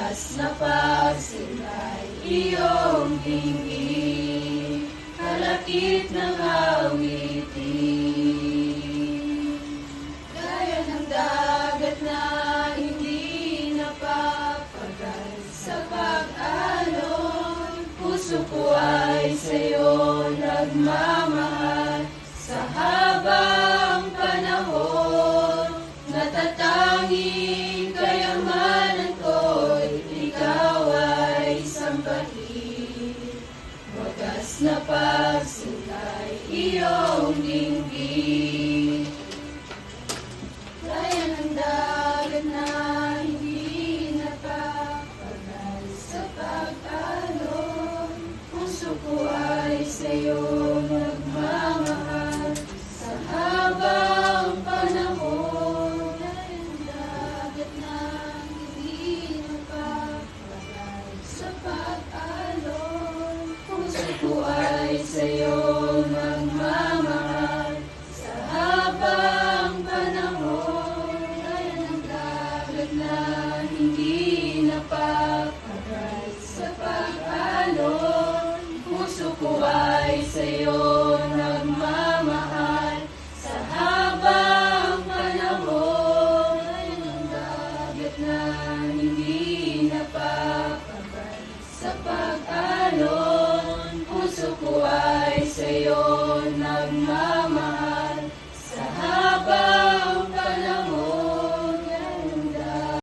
Wagas na pagsila'y iyong dinggin, kalakip ng awitin. Gaya ng dagat na hindi napapagal sa pag-alon, puso ko ay sa'yo nagmamahal. Sa habang panahon, natatanging kayamanan ko'y ikaw ay sambahin. Wagas na pagsila'y iyong dinggin, gaya ng dagat na hindi napapagal sa pag-alon, puso ko ay sa'yo nagmamahal. Sa habang panahon, gaya ng dagat na hindi napapagal sa pag-alon, puso ko ay sa'yo nagmamahal. Sa habang panahon, gaya ng dagat na hindi napapagal sa pag-alon, puso ko ay sa'yo nagmamahal. Sa habang panahon, gaya ng dagat na hindi napapagal sa pag-alon, puso ko ay sa'yo nagmamahal. Sa habang